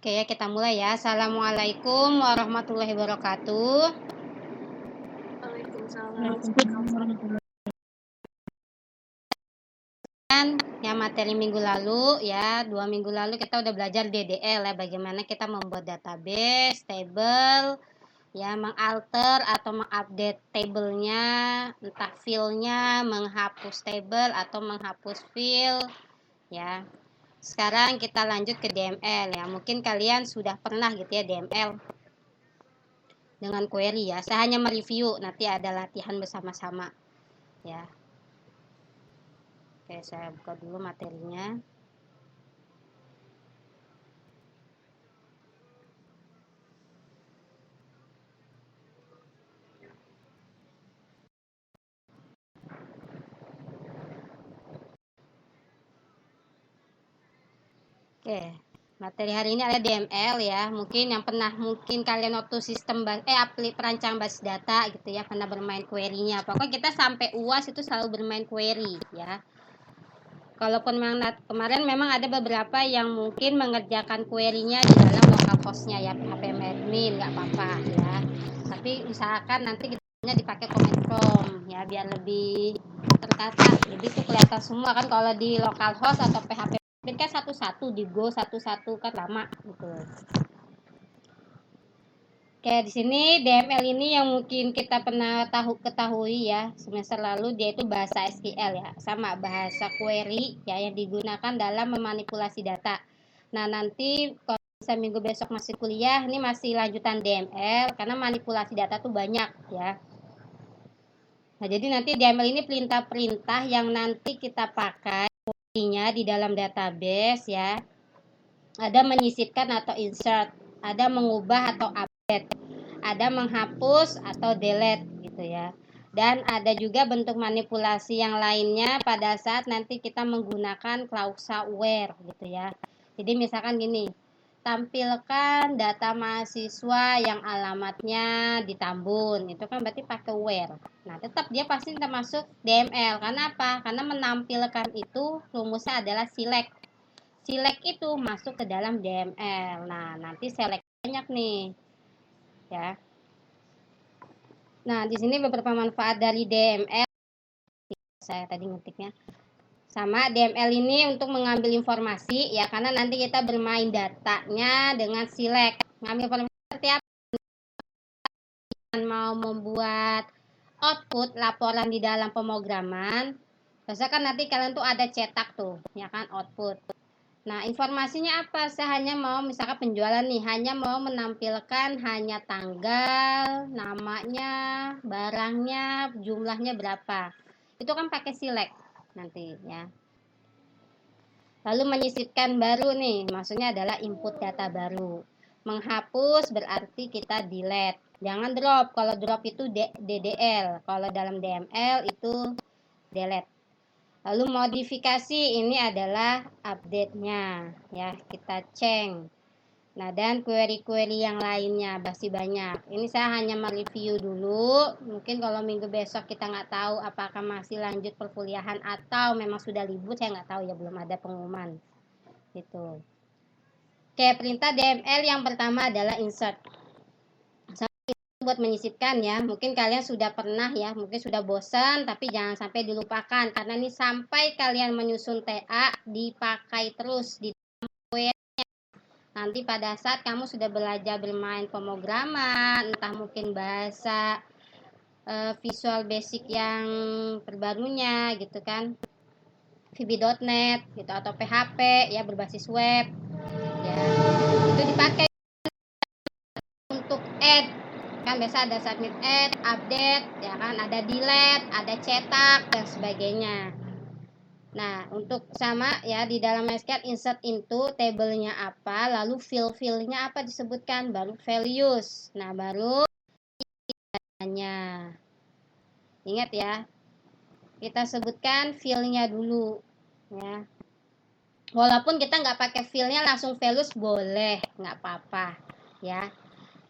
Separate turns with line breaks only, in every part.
Oke, kita mulai ya. Assalamualaikum warahmatullahi wabarakatuh.
Waalaikumsalam.
Dan ya materi minggu lalu ya, 2 minggu lalu kita udah belajar DDL ya, bagaimana kita membuat database, table, ya mengalter atau mengupdate tablenya, entah filenya, menghapus table atau menghapus fil, ya. Sekarang kita lanjut ke DML ya. Mungkin kalian sudah pernah gitu ya DML dengan query ya. Saya hanya mereview, nanti ada latihan bersama-sama ya. Oke, saya buka dulu materinya. Oke, materi hari ini ada DML ya. Mungkin yang pernah kalian waktu sistem perancang basis data gitu ya, pernah bermain query-nya. Pokoknya kita sampai UAS itu selalu bermain query ya. Kalaupun kemarin memang ada beberapa yang mungkin mengerjakan query-nya di dalam localhost-nya ya, PHP admin nggak apa-apa ya. Tapi usahakan nanti kita dipakai command prompt ya, biar lebih tertata. Jadi itu kelihatan semua kan kalau di localhost atau PHP admin kan satu-satu di go satu-satu kan lama gitu. Oke, di sini DML ini yang mungkin kita pernah ketahui ya semester lalu, dia itu bahasa SQL ya, sama bahasa query ya yang digunakan dalam memanipulasi data. Nah, nanti kalau minggu besok masih kuliah, ini masih lanjutan DML karena manipulasi data tuh banyak ya. Nah, jadi nanti DML ini perintah-perintah yang nanti kita pakai di dalam database ya. Ada menyisipkan atau insert, ada mengubah atau update, ada menghapus atau delete gitu ya. Dan ada juga bentuk manipulasi yang lainnya pada saat nanti kita menggunakan klausa where gitu ya. Jadi misalkan gini, tampilkan data mahasiswa yang alamatnya di Tambun, itu kan berarti pakai where. Nah, tetap dia pasti termasuk DML. Karena apa? Karena menampilkan itu rumusnya adalah select. Select itu masuk ke dalam DML. Nah, nanti select banyak nih. Ya. Nah, di sini beberapa manfaat dari DML. Saya tadi ngetiknya. Sama DML ini untuk mengambil informasi ya, karena nanti kita bermain datanya dengan select. Ngambil informasi seperti apa? Mau membuat output laporan di dalam pemrograman. Biasanya kan nanti kalian tuh ada cetak tuh, ya kan, output. Nah, informasinya apa? Saya hanya mau misalkan penjualan nih, hanya mau menampilkan hanya tanggal, namanya, barangnya, jumlahnya berapa. Itu kan pakai select nanti ya. Lalu menyisipkan baru nih, maksudnya adalah input data baru. Menghapus berarti kita delete. Jangan drop. Kalau drop itu DDL. Kalau dalam DML itu delete. Lalu modifikasi ini adalah update-nya ya, kita ceng. Nah, dan query-query yang lainnya masih banyak. Ini saya hanya mereview dulu. Mungkin kalau minggu besok kita nggak tahu apakah masih lanjut perkuliahan atau memang sudah libur, saya nggak tahu ya, belum ada pengumuman. Gitu. Oke, perintah DML yang pertama adalah insert. Buat menyisipkan ya, mungkin kalian sudah pernah ya, mungkin sudah bosan, tapi jangan sampai dilupakan karena ini sampai kalian menyusun TA dipakai terus di nanti pada saat kamu sudah belajar bermain pemrograman, entah mungkin bahasa Visual Basic yang terbarunya gitu kan, VB.NET gitu atau PHP ya berbasis web ya, itu dipakai untuk add kan, biasa ada submit, add, update ya kan, ada delete, ada cetak dan sebagainya. Nah, untuk sama ya di dalam SQL insert into table-nya apa, lalu fill-nya apa disebutkan, baru values. Nah, baru hanya ingat ya, kita sebutkan fill-nya dulu ya. Walaupun kita nggak pakai fill-nya langsung values boleh, nggak apa-apa ya.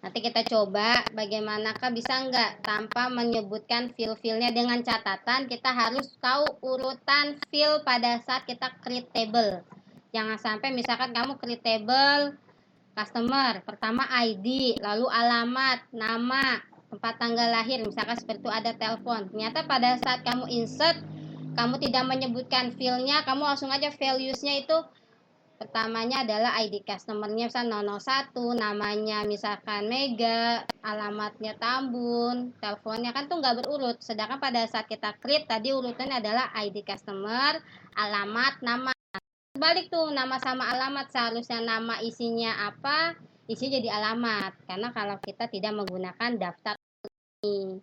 Nanti kita coba bagaimanakah bisa nggak tanpa menyebutkan fill-nya, dengan catatan kita harus tahu urutan fill pada saat kita create table. Jangan sampai misalkan kamu create table customer. Pertama ID, lalu alamat, nama, tempat tanggal lahir, misalkan seperti itu, ada telepon. Ternyata pada saat kamu insert, kamu tidak menyebutkan field-nya, kamu langsung aja values-nya itu pertamanya adalah ID customer-nya misalkan 001, namanya misalkan Mega, alamatnya Tambun, teleponnya kan tuh nggak berurut. Sedangkan pada saat kita create tadi urutannya adalah ID customer, alamat, nama. Balik tuh nama sama alamat, seharusnya nama isinya apa, isi jadi alamat, karena kalau kita tidak menggunakan daftar ini.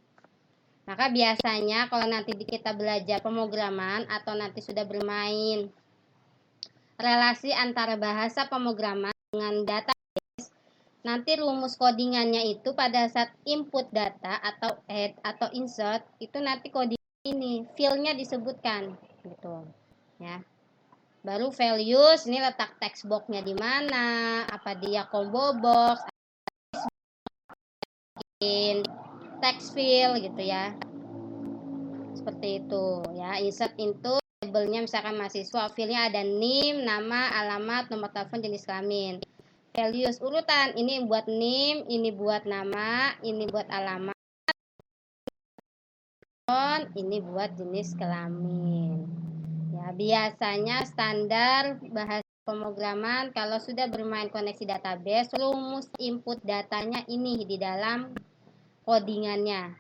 Maka biasanya kalau nanti kita belajar pemrograman atau nanti sudah bermain relasi antara bahasa pemrograman dengan data, nanti rumus codingannya itu pada saat input data atau add atau insert itu nanti coding ini field-nya disebutkan gitu ya. Baru values, ini letak text box-nya di mana, apa dia combo box, in text field gitu ya. Seperti itu ya. Insert into labelnya misalkan mahasiswa, field-nya ada name, nama, alamat, nomor telepon, jenis kelamin. Values urutan, ini buat name, ini buat nama, ini buat alamat, ini buat jenis kelamin. Ya, biasanya standar bahasa pemrograman kalau sudah bermain koneksi database, rumus input datanya ini di dalam codingannya.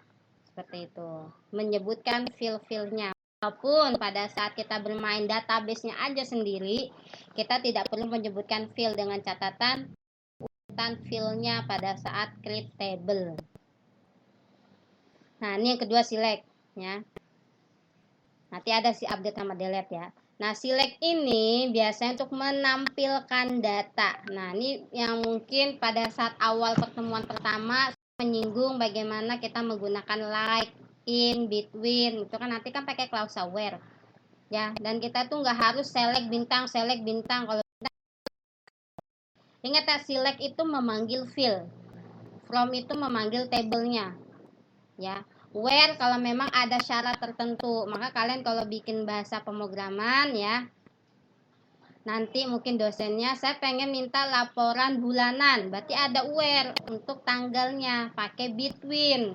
Seperti itu. Menyebutkan field-fieldnya. Walaupun pada saat kita bermain database-nya aja sendiri, kita tidak perlu menyebutkan field dengan catatan urutan field-nya pada saat create table. Nah, ini yang kedua select ya. Nanti ada si update sama delete ya. Nah, select ini biasanya untuk menampilkan data. Nah, ini yang mungkin pada saat awal pertemuan pertama menyinggung bagaimana kita menggunakan like, in, between. Itu kan nanti kan pakai klausa where. Ya, dan kita tuh nggak harus select bintang. Kalau ingat ya, select itu memanggil field. From itu memanggil tabelnya. Ya. Where kalau memang ada syarat tertentu, maka kalian kalau bikin bahasa pemrograman ya, nanti mungkin dosennya saya pengen minta laporan bulanan, berarti ada where untuk tanggalnya, pakai between,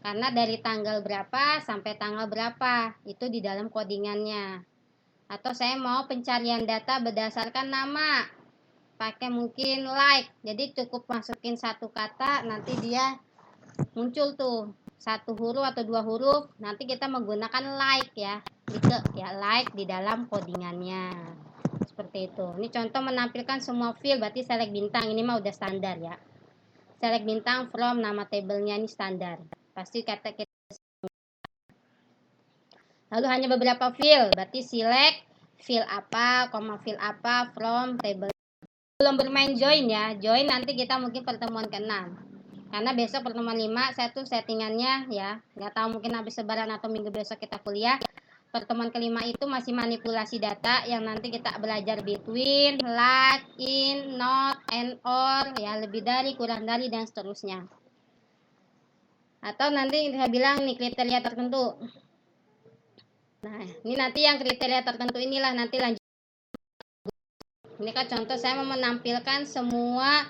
karena dari tanggal berapa sampai tanggal berapa itu di dalam codingannya. Atau saya mau pencarian data berdasarkan nama, pakai mungkin like, jadi cukup masukin satu kata, nanti dia muncul tuh satu huruf atau dua huruf, nanti kita menggunakan like ya, like di dalam codingannya. Seperti itu. Ini contoh menampilkan semua field, berarti select bintang, ini mah udah standar ya. Select bintang from nama tabelnya ini standar. Pasti kata kita. Lalu hanya beberapa field, berarti select field apa, field apa from table. Belum bermain join ya. Join nanti kita mungkin pertemuan ke-6. Karena besok pertemuan 5 saya tuh settingannya ya, nggak tahu mungkin habis lebaran atau minggu besok kita kuliah. Pertemuan kelima itu masih manipulasi data yang nanti kita belajar between, like, in, not, and, or ya, lebih dari, kurang dari, dan seterusnya. Atau nanti saya bilang nih kriteria tertentu. Nah, ini nanti yang kriteria tertentu inilah nanti lanjut. Ini kan contoh saya mau menampilkan semua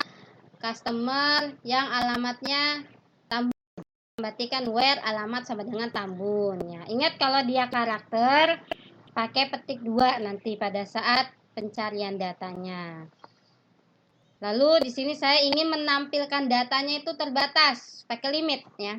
customer yang alamatnya Tambun, berarti kan where alamat sama dengan Tambun ya. Ingat kalau dia karakter pakai petik 2 nanti pada saat pencarian datanya. Lalu di sini saya ingin menampilkan datanya itu terbatas, pakai limit ya.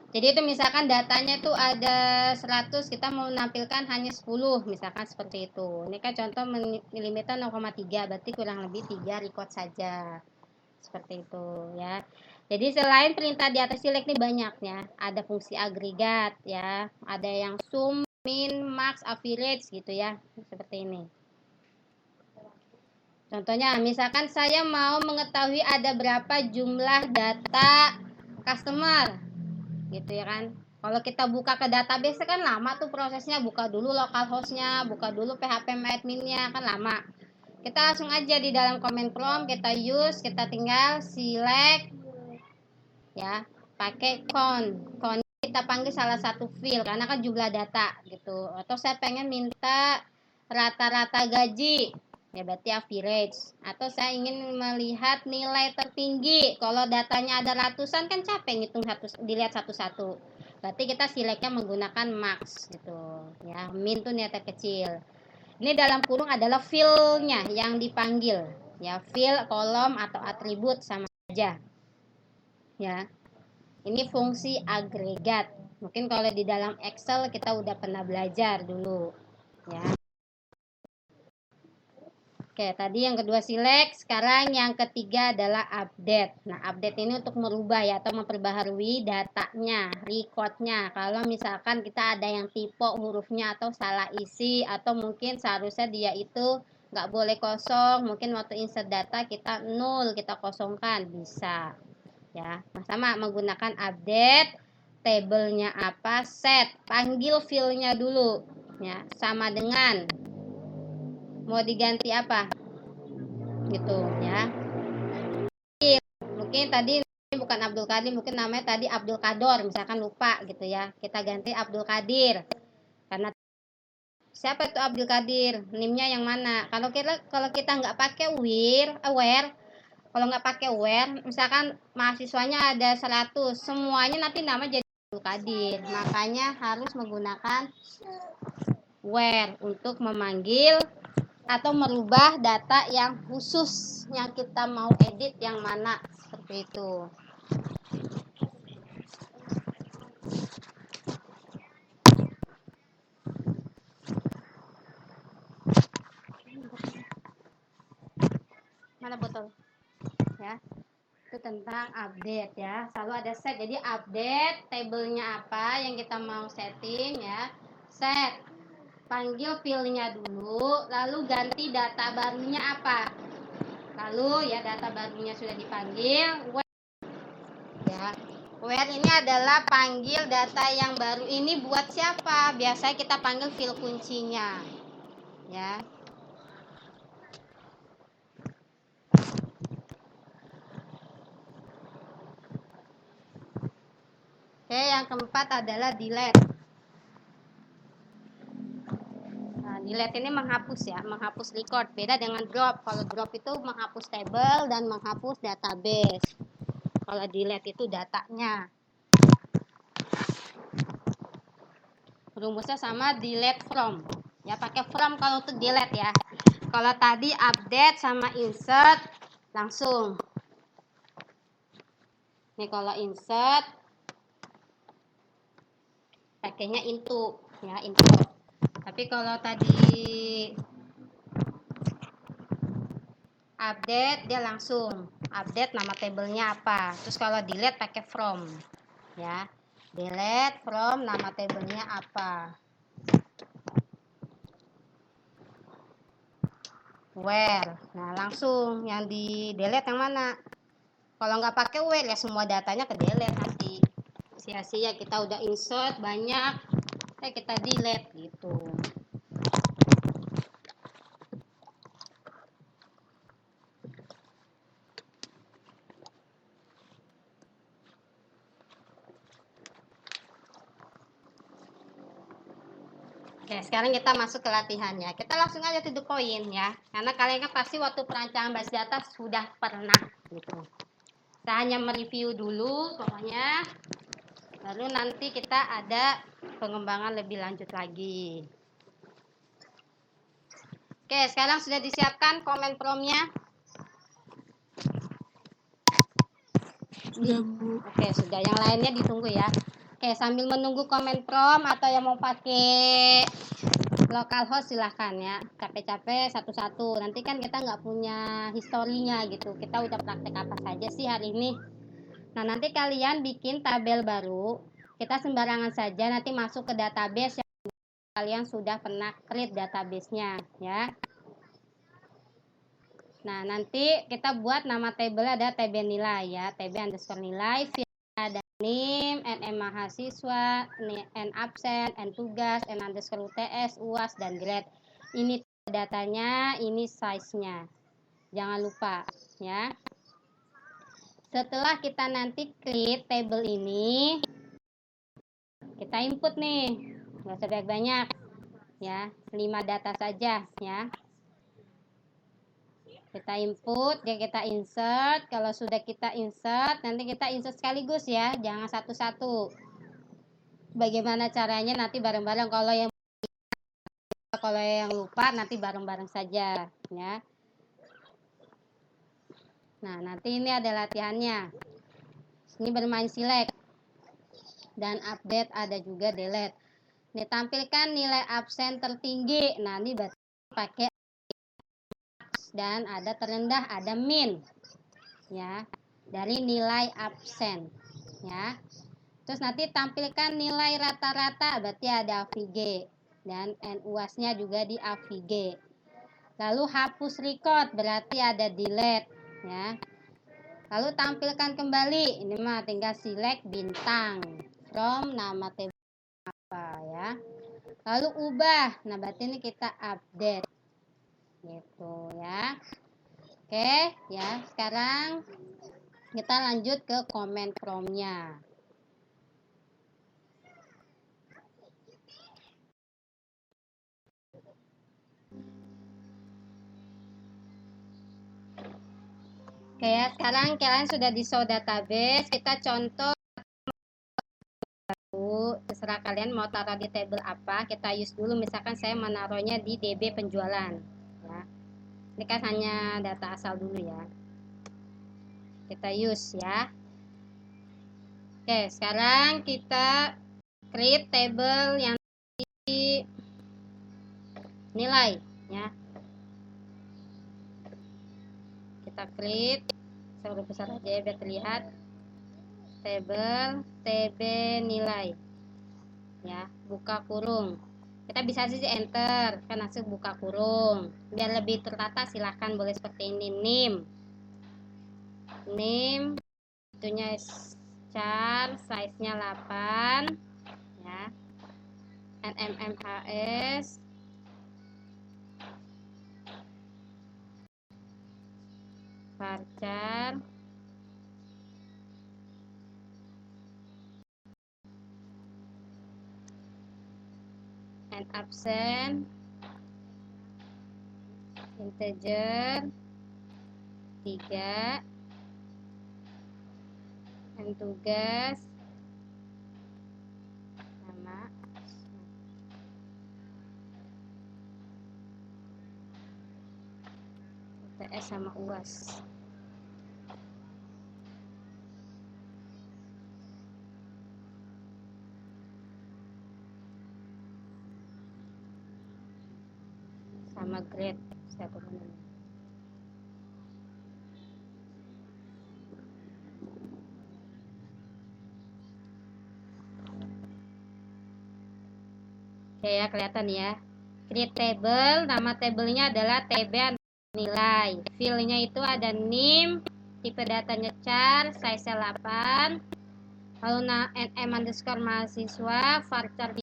Jadi itu misalkan datanya itu ada 100, kita mau menampilkan hanya 10, misalkan seperti itu. Ini kan contoh limitnya 0,3, berarti kurang lebih 3 record saja. Seperti itu ya. Jadi selain perintah di atas select ini banyaknya, ada fungsi agregat ya, ada yang sum, min, max, average gitu ya, seperti ini. Contohnya, misalkan saya mau mengetahui ada berapa jumlah data customer gitu ya kan. Kalau kita buka ke database kan lama tuh prosesnya, buka dulu localhostnya, buka dulu php adminnya, kan lama. Kita langsung aja di dalam command prompt kita use, kita tinggal select ya, pakai count kita panggil salah satu field karena kan jumlah data gitu. Atau saya pengen minta rata-rata gaji ya berarti average. Atau saya ingin melihat nilai tertinggi, kalau datanya ada ratusan kan capek ngitung dilihat satu-satu, berarti kita selectnya menggunakan max gitu ya. Min tuh nilai terkecil. Ini dalam kurung adalah field-nya yang dipanggil ya, field, kolom atau atribut sama aja ya. Ini fungsi agregat, mungkin kalau di dalam Excel kita udah pernah belajar dulu ya. Oke, tadi yang kedua select, sekarang yang ketiga adalah update. Nah, update ini untuk merubah ya atau memperbaharui datanya, recordnya. Kalau misalkan kita ada yang typo hurufnya atau salah isi, atau mungkin seharusnya dia itu nggak boleh kosong, mungkin waktu insert data kita nol, kita kosongkan, bisa ya. Nah, sama menggunakan update, tabelnya apa, set, panggil field-nya dulu ya, sama dengan mau diganti apa gitu ya. Mungkin tadi bukan Abdul Qadir, mungkin namanya tadi Abdul Kador, misalkan lupa gitu ya, kita ganti Abdul Qadir. Karena siapa itu Abdul Qadir, nimnya yang mana. Kalau kita nggak pakai aware, kalau nggak pakai where, misalkan mahasiswanya ada 100, semuanya nanti nama jadi Abdul Qadir. Makanya harus menggunakan where untuk memanggil atau merubah data yang khusus yang kita mau edit yang mana, seperti itu. Mana botol ya, itu tentang update ya, selalu ada set. Jadi update, tabelnya apa yang kita mau setting ya, set, panggil fieldnya dulu, lalu ganti data barunya apa, lalu ya data barunya sudah dipanggil ya. Where ini adalah panggil data yang baru ini buat siapa, biasanya kita panggil field kuncinya ya. Oke, yang keempat adalah delete. Nah, delete ini menghapus ya, menghapus record. Beda dengan drop. Kalau drop itu menghapus table dan menghapus database. Kalau delete itu datanya. Rumusnya sama delete from. Ya, pakai from kalau untuk delete ya. Kalau tadi update sama insert langsung. Nih kalau insert pakainya into ya, import. Tapi kalau tadi update dia langsung update nama tabelnya apa. Terus kalau delete pakai from ya, delete from nama tabelnya apa, where. Nah langsung yang di delete yang mana. Kalau nggak pakai where ya semua datanya ke delete nanti, sia-sia kita udah insert banyak kita delete gitu. Oke, sekarang kita masuk ke latihannya. Kita langsung aja to the point ya. Karena kalian kan pasti waktu perancangan basis data sudah pernah gitu. Saya hanya mereview dulu pokoknya. Lalu nanti kita ada pengembangan lebih lanjut lagi. Oke, sekarang sudah disiapkan komen prompt-nya?
Sudah, Bu.
Oke, sudah. Yang lainnya ditunggu ya. Oke, sambil menunggu komen prompt atau yang mau pakai localhost silahkan ya. Capek-capek satu-satu. Nanti kan kita nggak punya historinya gitu. Kita udah praktek apa saja sih hari ini. Nah, nanti kalian bikin tabel baru. Kita sembarangan saja nanti masuk ke database yang kalian sudah pernah create database-nya ya. Nah, nanti kita buat nama tabel ada TB nilai ya, TB underscore nilai, ada NIM, NM mahasiswa, N absen, N tugas, N underscore UTS, UAS, dan grade. Ini datanya, ini size-nya. Jangan lupa ya. Setelah kita nanti klik tabel ini, kita input nih, nggak usah banyak-banyak ya, 5 data saja ya. Kita input, ya kita insert. Kalau sudah kita insert, nanti kita insert sekaligus ya, jangan satu-satu. Bagaimana caranya nanti bareng-bareng. Kalau yang lupa nanti bareng-bareng saja ya. Nah, nanti ini ada latihannya. Ini bermain select dan update, ada juga delete. Ini tampilkan nilai absen tertinggi. Nah, ini berarti pakai dan ada terendah, ada min ya, dari nilai absen ya. Terus nanti tampilkan nilai rata-rata, berarti ada AVG dan NUAS-nya juga di AVG. Lalu hapus record, berarti ada delete ya. Lalu tampilkan kembali, ini mah tinggal select bintang from nama table apa ya. Lalu ubah, nah berarti ini kita update gitu ya. Oke ya, sekarang kita lanjut ke comment from-nya. Oke ya, sekarang kalian sudah di show database. Kita contoh, terserah kalian mau taruh di table apa. Kita use dulu, misalkan saya menaruhnya di DB penjualan ya. Ini kan hanya data asal dulu ya. Kita use ya. Oke, sekarang kita create table yang di nilai ya. Kita create, saya udah besar aja ya biar terlihat. Table TB nilai ya, buka kurung. Kita bisa sih enter, kan langsung buka kurung. Biar lebih tertata silahkan boleh seperti ini. Name itunya char, size nya 8 ya. NMMHS varchar and absent integer 3 and tugas nama UTS sama UAS. Sama grade saya turunin. Oke ya, kelihatan ya. Create table, nama tablenya adalah TB nilai. Field-nya itu ada name, tipe datanya char, size 8. Lalu nm underscore mahasiswa, varchar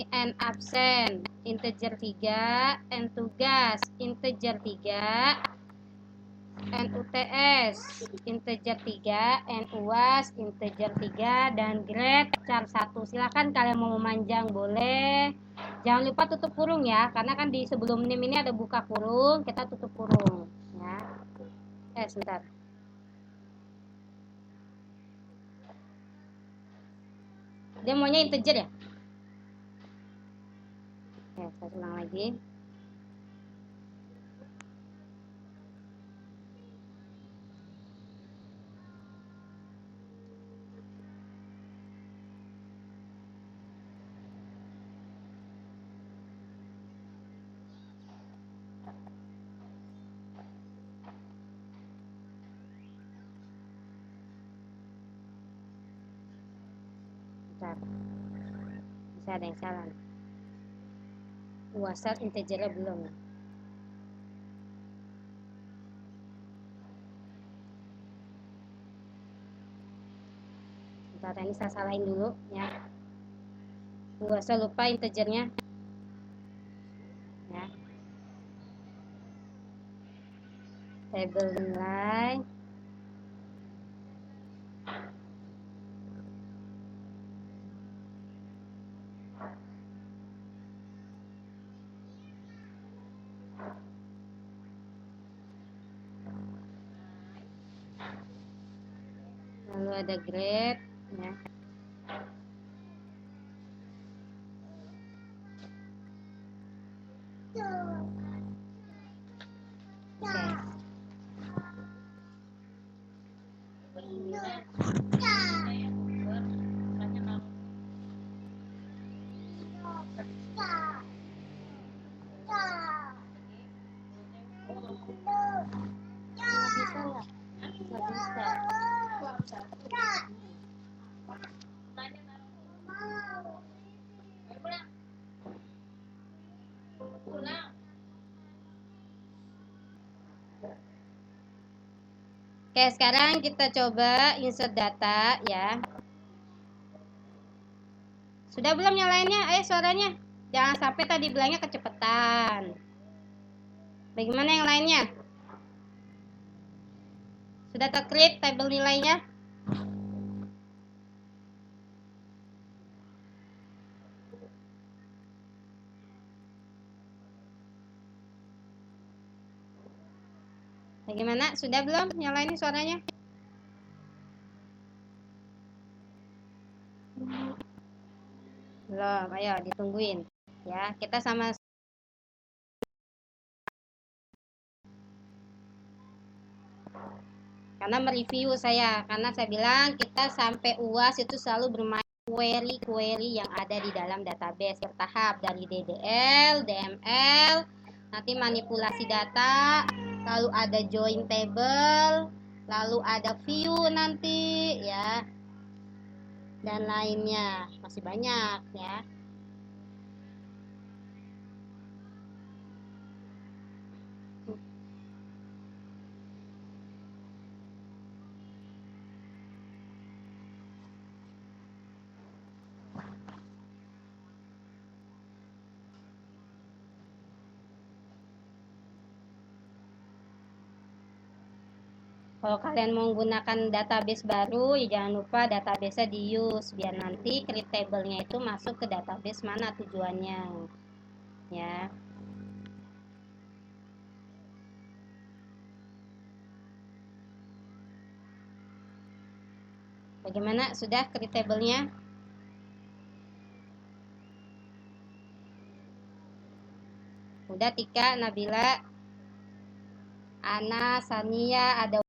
n absen, integer 3, n tugas, integer 3, n UTS, integer 3, n UAS, integer 3, dan grade char 1. Silahkan kalian mau memanjang boleh. Jangan lupa tutup kurung ya, karena kan di sebelum name ini ada buka kurung, kita tutup kurung ya. Sebentar. Dia maunya integer ya? Oke, saya ulang lagi. Bentar. Bisa ada yang salah. UASat integernya belum. Bentar, ini saya salahin dulu ya. UASat lupa integernya ya. Table nilai ada grade ya. Oke. Oke, sekarang kita coba insert data ya. Sudah belum yang lainnya? Ayo suaranya. Jangan sampai tadi bilangnya kecepatan. Bagaimana yang lainnya? Sudah terklik tabel nilainya? Bagaimana? Sudah belum yang lainnya suaranya? Belum, ayo ditungguin ya. Kita sama karena mereview karena saya bilang kita sampai UAS itu selalu bermain query-query yang ada di dalam database bertahap dari DDL, DML, nanti manipulasi data, lalu ada join table, lalu ada view nanti ya, dan lainnya masih banyak ya. Kalau kalian mau menggunakan database baru, ya jangan lupa database-nya di use biar nanti create table-nya itu masuk ke database mana tujuannya. Ya. Bagaimana? Sudah create table-nya? Udah Tika, Nabila, Ana, Sania, ada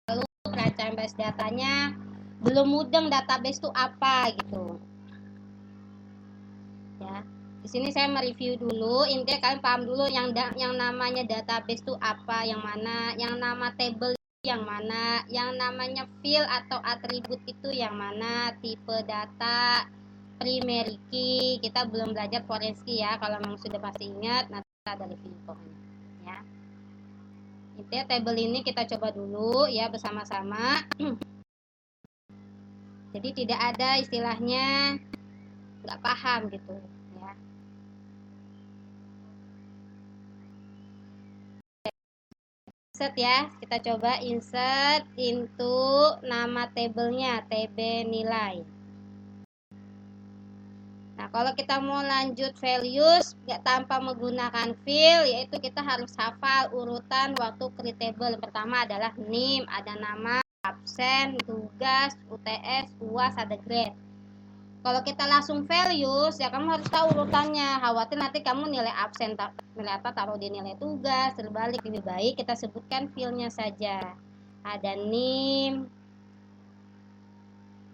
lalu kerangka base datanya belum mudeng database itu apa gitu. Ya. Di sini saya mereview dulu, intinya kalian paham dulu yang namanya database itu apa, yang mana, yang nama table yang mana, yang namanya field atau atribut itu yang mana, tipe data, primary key. Kita belum belajar foreign key ya, kalau memang sudah pasti ingat nanti kita ada review pokoknya ya. Intinya table ini kita coba dulu ya bersama-sama. Jadi tidak ada istilahnya nggak paham gitu ya. Insert ya, kita coba insert into nama tabelnya, TB nilai. Nah, kalau kita mau lanjut values nggak tanpa menggunakan field, yaitu kita harus hafal urutan waktu create table. Yang pertama adalah name, ada nama, absen, tugas, UTS, UAS, ada grade. Kalau kita langsung values, ya kamu harus tahu urutannya. Khawatir nanti kamu nilai absen, nilai apa taruh di nilai tugas, terbalik. Lebih baik kita sebutkan fieldnya saja. Ada name,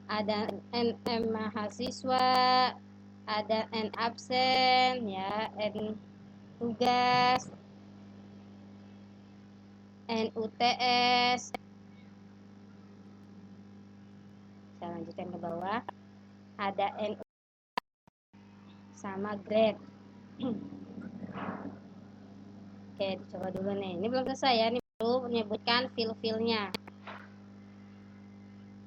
ada NM mahasiswa, ada N absen, ya, N tugas, N UTS. Saya lanjutkan ke bawah. Ada N sama grade. Oke, dicoba dulu nih. Ini belum selesai ya. Ini baru menyebutkan field-fieldnya.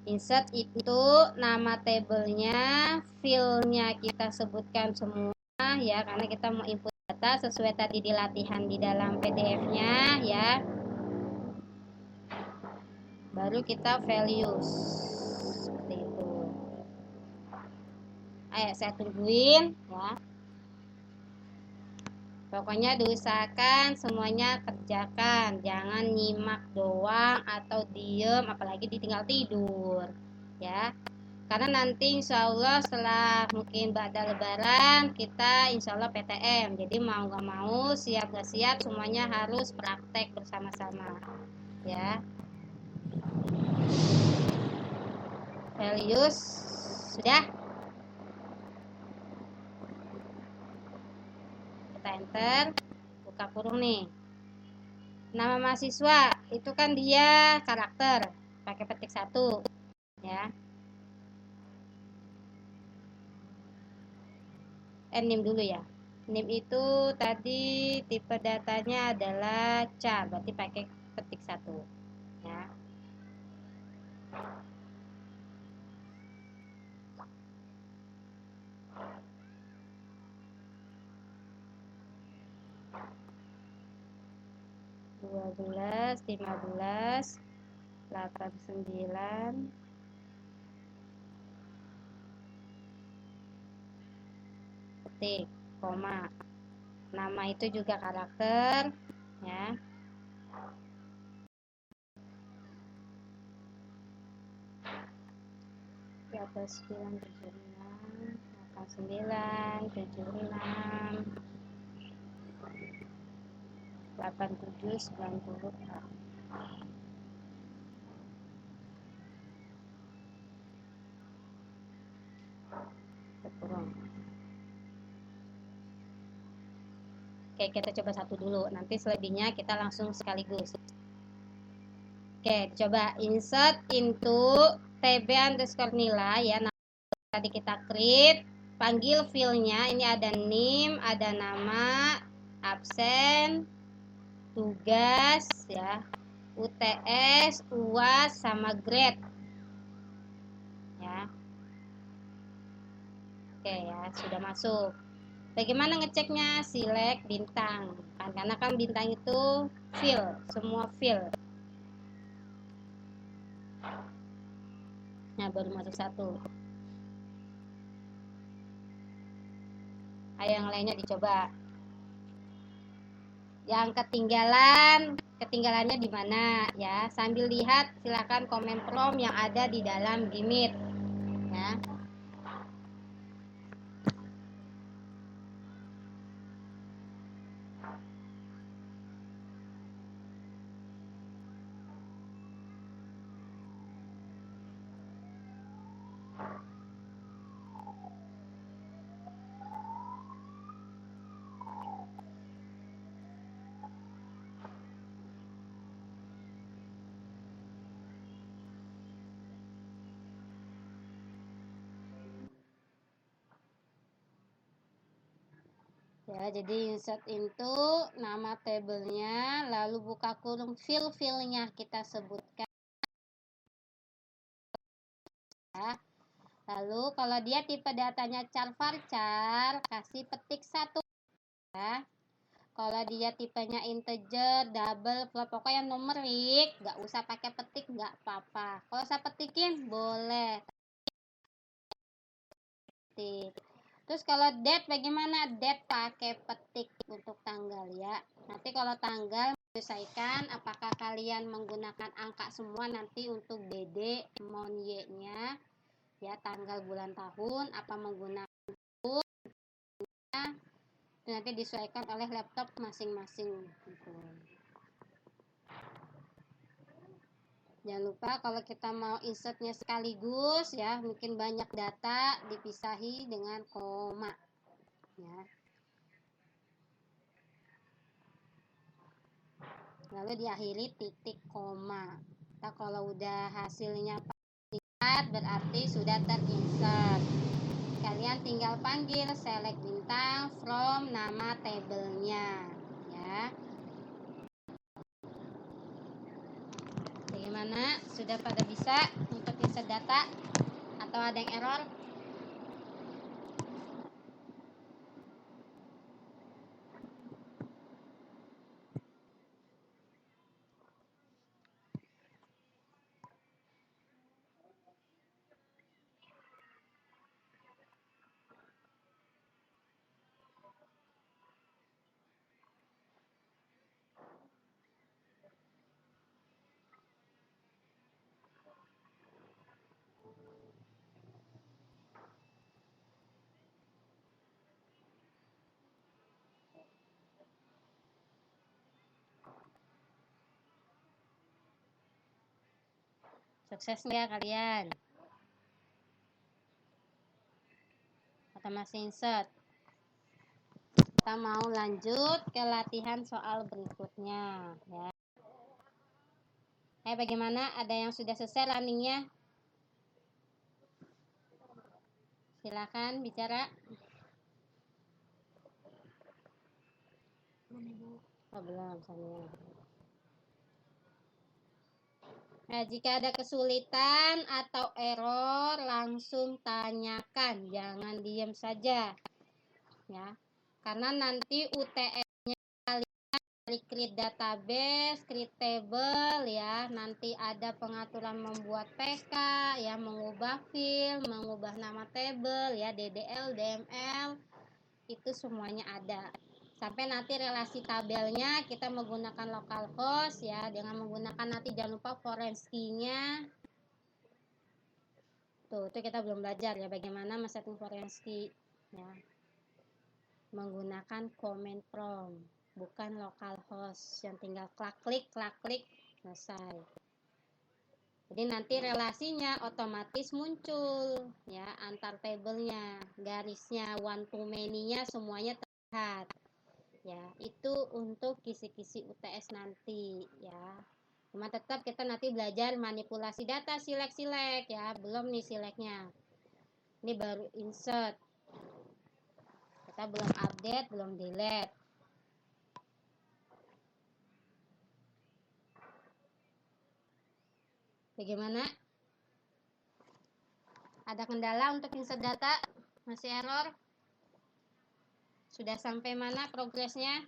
Insert itu nama tabelnya, fieldnya kita sebutkan semua ya, karena kita mau input data sesuai tadi di latihan di dalam PDF-nya ya. Baru kita values seperti itu. saya tungguin ya. Pokoknya diusahakan semuanya kerjakan, jangan nyimak doang atau diem, apalagi ditinggal tidur ya. Karena nanti insya Allah setelah mungkin ba'da lebaran kita insya Allah PTM. Jadi mau gak mau, siap gak siap semuanya harus praktek bersama-sama ya. Values sudah, kita enter, buka kurung nih. Nama mahasiswa itu kan dia karakter, pakai petik 1 ya. NIM dulu ya. NIM itu tadi tipe datanya adalah char, berarti pakai petik 1 ya. Dua belas, 15, 89, petik, koma. Nama itu juga karakter ya. 976, 89, 76, 87, 90. Kurang. Oke, kita coba satu dulu. Nanti selebihnya kita langsung sekaligus. Oke, coba insert into tb_nila ya. Nah, tadi kita create, panggil filenya. Ini ada NIM, ada nama, absen, tugas ya, UTS, UAS sama grade ya. Oke ya, sudah masuk. Bagaimana ngeceknya? Select bintang kan, karena kan bintang itu fill, semua fill. Nah, baru masuk 1. Ayo yang lainnya dicoba. Yang ketinggalannya di mana ya? Sambil lihat silakan komen prom yang ada di dalam Gimit ya. Ya, jadi insert into nama tabelnya, lalu buka kurung fill-fillnya kita sebutkan ya. Lalu kalau dia tipe datanya char varchar, kasih petik 1 ya. Kalau dia tipenya integer, double, float, pokoknya numerik, nggak usah pakai petik, nggak apa-apa. Kalau saya petikin boleh. Petik. Terus kalau date bagaimana? Date pakai petik untuk tanggal ya. Nanti kalau tanggal menyesuaikan apakah kalian menggunakan angka semua nanti untuk DD mon Y-nya ya, tanggal bulan tahun apa menggunakan itu nanti disesuaikan oleh laptop masing-masing gitu. Jangan lupa kalau kita mau insertnya sekaligus ya, mungkin banyak data dipisahi dengan koma ya. Lalu diakhiri titik koma. Nah, kalau udah hasilnya lihat berarti sudah terinsert. Kalian tinggal panggil select bintang from nama tabelnya ya. Bagaimana? Sudah pada bisa untuk insert data atau ada yang error? Sukses ya kalian. Atau masih insert? Kita mau lanjut ke latihan soal berikutnya ya. Bagaimana? Ada yang sudah selesai runningnya? Silakan bicara. Oh, belum saya. Nah, jika ada kesulitan atau error, langsung tanyakan, jangan diam saja. Ya. Karena nanti UTS-nya kalian dari create database, create table ya, nanti ada pengaturan membuat PK ya, mengubah field, mengubah nama table ya, DDL, DML, itu semuanya ada. Sampai nanti relasi tabelnya kita menggunakan localhost ya, dengan menggunakan nanti jangan lupa foreign key-nya. Tuh, itu kita belum belajar ya bagaimana men-setting foreign key ya. Menggunakan command prompt, bukan localhost yang tinggal klik selesai. Jadi nanti relasinya otomatis muncul ya, antar tabelnya, garisnya, one to many-nya semuanya terlihat. Ya, itu untuk kisi-kisi UTS nanti ya. Cuma tetap kita nanti belajar manipulasi data, select ya. Belum nih selectnya. Ini baru insert. Kita belum update, belum delete. Bagaimana? Ada kendala untuk insert data? Masih error? Sudah sampai mana progresnya?